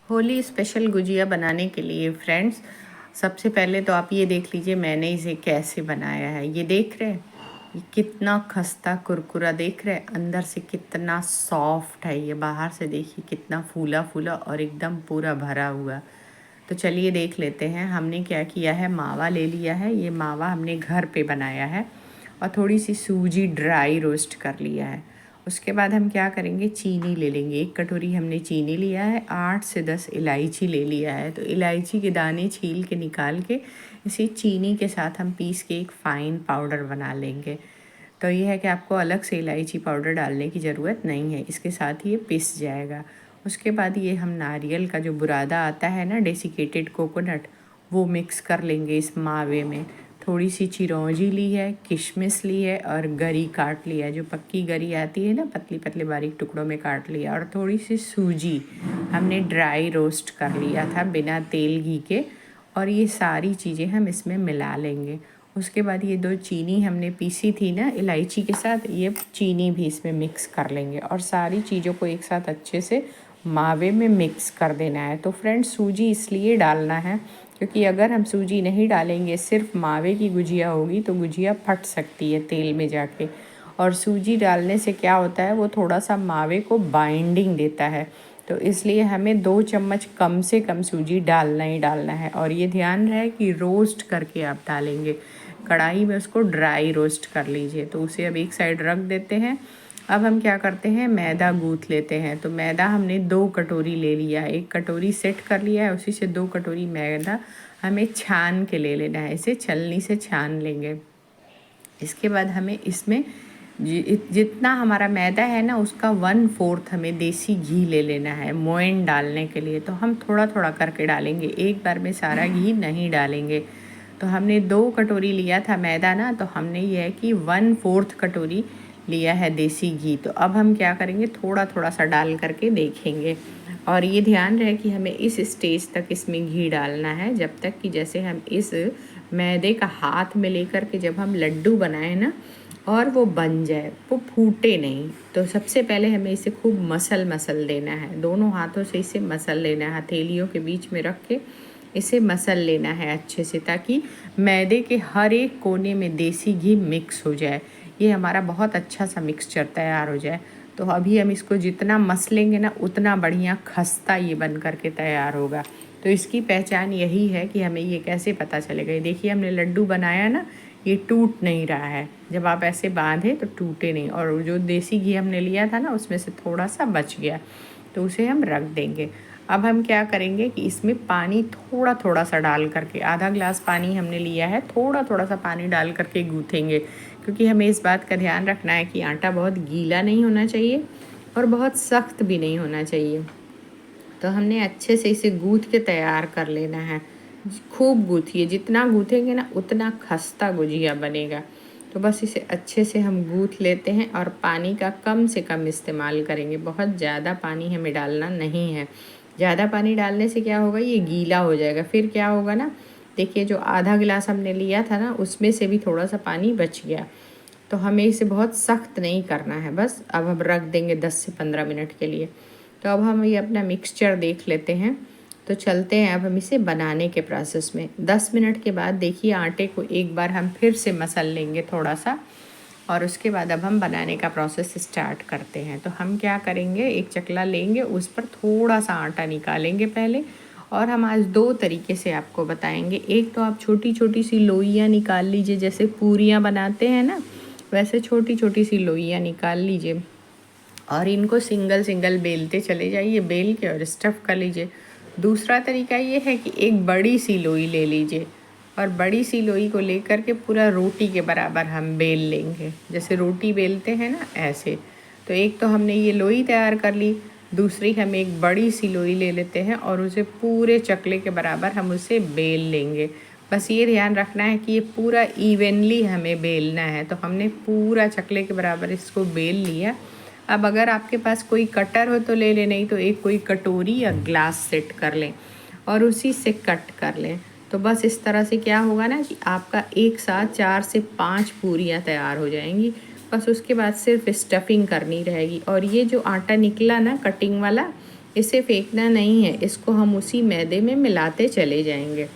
Holi special gujiya बनाने के लिए फ्रेंड्स, सबसे पहले तो आप ये देख लीजिए मैंने इसे कैसे बनाया है। ये देख रहे हैं, ये कितना खस्ता कुरकुरा देख रहे हैं, अंदर से कितना सॉफ्ट है। ये बाहर से देखिए कितना फूला फूला और एकदम पूरा भरा हुआ। तो चलिए देख लेते हैं। हमने क्या किया है, मावा ले लिया है। ये मावा हमने घर पे बनाया है और थोड़ी सी सूजी ड्राई रोस्ट कर लिया है। उसके बाद हम क्या करेंगे, चीनी ले लेंगे। 1 कटोरी हमने चीनी लिया है। 8 से 10 इलायची ले लिया है। तो इलायची के दाने छील के निकाल के इसी चीनी के साथ हम पीस के एक फ़ाइन पाउडर बना लेंगे। तो ये है कि आपको अलग से इलायची पाउडर डालने की ज़रूरत नहीं है, इसके साथ ही ये पिस जाएगा। उसके बाद ये हम नारियल का जो बुरादा आता है ना, डेसिकेटेड कोकोनट, वो मिक्स कर लेंगे इस मावे में। थोड़ी सी चिरौंजी ली है, किशमिश ली है और गरी काट लिया है। जो पक्की गरी आती है ना, पतली पतले बारीक टुकड़ों में काट लिया। और थोड़ी सी सूजी हमने ड्राई रोस्ट कर लिया था बिना तेल घी के। और ये सारी चीज़ें हम इसमें मिला लेंगे। उसके बाद ये 2 चीनी हमने पीसी थी ना इलायची के साथ, ये चीनी भी इसमें मिक्स कर लेंगे और सारी चीज़ों को एक साथ अच्छे से मावे में मिक्स कर देना है। तो फ्रेंड्स, सूजी इसलिए डालना है क्योंकि अगर हम सूजी नहीं डालेंगे, सिर्फ मावे की गुजिया होगी तो गुजिया फट सकती है तेल में जाके। और सूजी डालने से क्या होता है, वो थोड़ा सा मावे को बाइंडिंग देता है। तो इसलिए हमें 2 चम्मच कम से कम सूजी डालना ही डालना है। और ये ध्यान रहे कि रोस्ट करके आप डालेंगे, कढ़ाई में उसको ड्राई रोस्ट कर लीजिए। तो उसे अब एक साइड रख देते हैं। अब हम क्या करते हैं, मैदा गूँथ लेते हैं। तो मैदा हमने 2 कटोरी ले लिया। 1 कटोरी सेट कर लिया है, उसी से 2 कटोरी मैदा हमें छान के ले लेना है। इसे छलनी से छान लेंगे। इसके बाद हमें इसमें जितना हमारा मैदा है ना, उसका 1/4 हमें देसी घी ले लेना है मोयन डालने के लिए। तो हम थोड़ा थोड़ा करके डालेंगे, एक बार में सारा घी नहीं डालेंगे। तो हमने 2 कटोरी लिया था मैदा ना, तो हमने ये है कि 1/4 कटोरी लिया है देसी घी। तो अब हम क्या करेंगे, थोड़ा थोड़ा सा डाल करके देखेंगे। और ये ध्यान रहे कि हमें इस स्टेज तक इसमें घी डालना है, जब तक कि जैसे हम इस मैदे का हाथ में लेकर के जब हम लड्डू बनाए ना और वो बन जाए, वो फूटे नहीं। तो सबसे पहले हमें इसे खूब मसल देना है, दोनों हाथों से इसे मसल लेना है। हथेलियों के बीच में रख के इसे मसल लेना है अच्छे से, ताकि मैदे के हर एक कोने में देसी घी मिक्स हो जाए। ये हमारा बहुत अच्छा सा मिक्सचर तैयार हो जाए। तो अभी हम इसको जितना मसलेंगे ना, उतना बढ़िया खस्ता ये बन करके तैयार होगा। तो इसकी पहचान यही है कि हमें ये कैसे पता चलेगा। ये देखिए हमने लड्डू बनाया ना, ये टूट नहीं रहा है। जब आप ऐसे बांधे तो टूटे नहीं। और जो देसी घी हमने लिया था ना, उसमें से थोड़ा सा बच गया, तो उसे हम रख देंगे। अब हम क्या करेंगे कि इसमें पानी थोड़ा थोड़ा सा डाल करके, आधा ग्लास पानी हमने लिया है, थोड़ा थोड़ा सा पानी डाल करके गूँथेंगे। क्योंकि हमें इस बात का ध्यान रखना है कि आटा बहुत गीला नहीं होना चाहिए और बहुत सख्त भी नहीं होना चाहिए। तो हमने अच्छे से इसे गूँथ के तैयार कर लेना है। खूब गूँथिए, जितना गूँथेंगे ना उतना खस्ता गुजिया बनेगा। तो बस इसे अच्छे से हम गूँथ लेते हैं और पानी का कम से कम इस्तेमाल करेंगे। बहुत ज़्यादा पानी हमें डालना नहीं है। ज़्यादा पानी डालने से क्या होगा, ये गीला हो जाएगा। फिर क्या होगा ना, देखिए जो आधा गिलास हमने लिया था ना, उसमें से भी थोड़ा सा पानी बच गया। तो हमें इसे बहुत सख्त नहीं करना है। बस अब हम रख देंगे 10 से 15 मिनट के लिए। तो अब हम ये अपना मिक्सचर देख लेते हैं। तो चलते हैं अब हम इसे बनाने के प्रोसेस में। 10 मिनट के बाद देखिए आटे को एक बार हम फिर से मसल लेंगे थोड़ा सा। और उसके बाद अब हम बनाने का प्रोसेस स्टार्ट करते हैं। तो हम क्या करेंगे, एक चकला लेंगे, उस पर थोड़ा सा आटा निकालेंगे पहले। और हम आज 2 तरीके से आपको बताएंगे। एक तो आप छोटी छोटी सी लोइयाँ निकाल लीजिए, जैसे पूरियाँ बनाते हैं ना, वैसे छोटी छोटी सी लोइयाँ निकाल लीजिए और इनको सिंगल सिंगल बेलते चले जाइए, बेल के और स्टफ़ कर लीजिए। दूसरा तरीका ये है कि एक बड़ी सी लोई ले लीजिए और बड़ी सी लोई को लेकर के पूरा रोटी के बराबर हम बेल लेंगे, जैसे रोटी बेलते हैं ना, ऐसे। तो एक तो हमने ये लोई तैयार कर ली, दूसरी हम एक बड़ी सी लोई ले लेते हैं और उसे पूरे चकले के बराबर हम उसे बेल लेंगे। बस ये ध्यान रखना है कि ये पूरा इवनली हमें बेलना है। तो हमने पूरा चकले के बराबर इसको बेल लिया। अब अगर आपके पास कोई कटर हो तो ले लें, नहीं तो एक कोई कटोरी या ग्लास सेट कर लें और उसी से कट कर लें। तो बस इस तरह से क्या होगा ना कि आपका एक साथ 4 से 5 पूरियाँ तैयार हो जाएंगी। बस उसके बाद सिर्फ स्टफिंग करनी रहेगी। और ये जो आटा निकला ना कटिंग वाला, इसे फेंकना नहीं है, इसको हम उसी मैदे में मिलाते चले जाएंगे।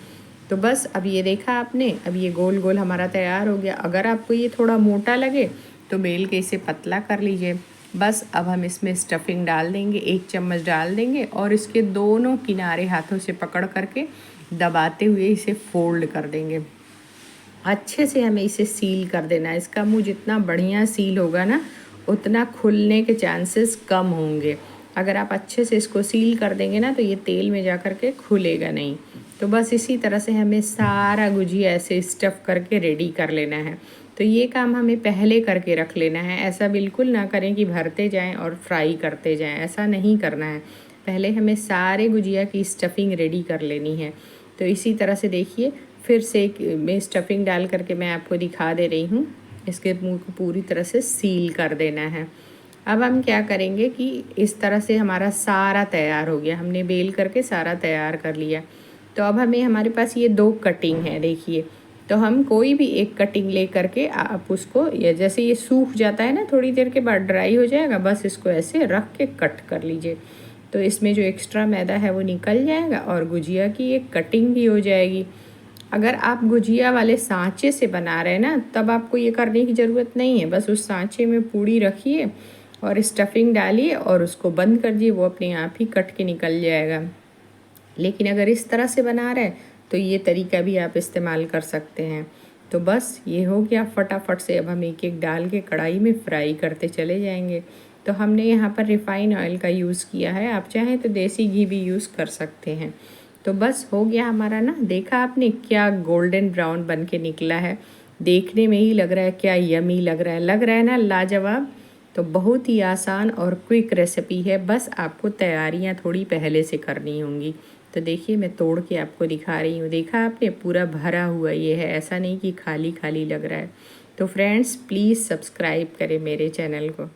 तो बस अब ये देखा आपने, अब ये गोल गोल हमारा तैयार हो गया। अगर आपको ये थोड़ा मोटा लगे तो बेल के इसे पतला कर लीजिए। बस अब हम इसमें स्टफिंग डाल देंगे, 1 चम्मच डाल देंगे और इसके दोनों किनारे हाथों से पकड़ करके दबाते हुए इसे फोल्ड कर देंगे। अच्छे से हमें इसे सील कर देना है। इसका मुंह जितना बढ़िया सील होगा ना, उतना खुलने के चांसेस कम होंगे। अगर आप अच्छे से इसको सील कर देंगे ना, तो ये तेल में जा कर के खुलेगा नहीं। तो बस इसी तरह से हमें सारा गुजिया ऐसे स्टफ़ करके रेडी कर लेना है। तो ये काम हमें पहले करके रख लेना है। ऐसा बिल्कुल ना करें कि भरते जाएं और फ्राई करते जाएं, ऐसा नहीं करना है। पहले हमें सारे गुजिया की स्टफिंग रेडी कर लेनी है। तो इसी तरह से देखिए, फिर से में स्टफिंग डाल करके मैं आपको दिखा दे रही हूँ। इसके मुंह को पूरी तरह से सील कर देना है। अब हम क्या करेंगे कि इस तरह से हमारा सारा तैयार हो गया, हमने बेल करके सारा तैयार कर लिया। तो अब हमें, हमारे पास ये 2 कटिंग है देखिए। तो हम कोई भी एक कटिंग ले करके आप उसको, या जैसे ये सूख जाता है ना, थोड़ी देर के बाद ड्राई हो जाएगा, बस इसको ऐसे रख के कट कर लीजिए। तो इसमें जो एक्स्ट्रा मैदा है वो निकल जाएगा और गुजिया की एक कटिंग भी हो जाएगी। अगर आप गुजिया वाले सांचे से बना रहे हैं ना, तब आपको ये करने की ज़रूरत नहीं है। बस उस सांचे में पूड़ी रखिए और स्टफिंग डालिए और उसको बंद कर दिए, वो अपने आप ही कट के निकल जाएगा। लेकिन अगर इस तरह से बना रहे हैं तो ये तरीका भी आप इस्तेमाल कर सकते हैं। तो बस ये हो गया फटाफट से। अब हम एक एक डाल के कढ़ाई में फ्राई करते चले जाएंगे। तो हमने यहाँ पर रिफ़ाइन ऑयल का यूज़ किया है, आप चाहें तो देसी घी भी यूज़ कर सकते हैं। तो बस हो गया हमारा ना, देखा आपने क्या गोल्डन ब्राउन बन के निकला है। देखने में ही लग रहा है क्या यमी लग रहा है ना, लाजवाब। तो बहुत ही आसान और क्विक रेसिपी है, बस आपको तैयारियां थोड़ी पहले से करनी होंगी। तो देखिए मैं तोड़ के आपको दिखा रही हूँ, देखा आपने पूरा भरा हुआ ये है, ऐसा नहीं कि खाली खाली लग रहा है। तो फ्रेंड्स प्लीज़ सब्सक्राइब करें मेरे चैनल को।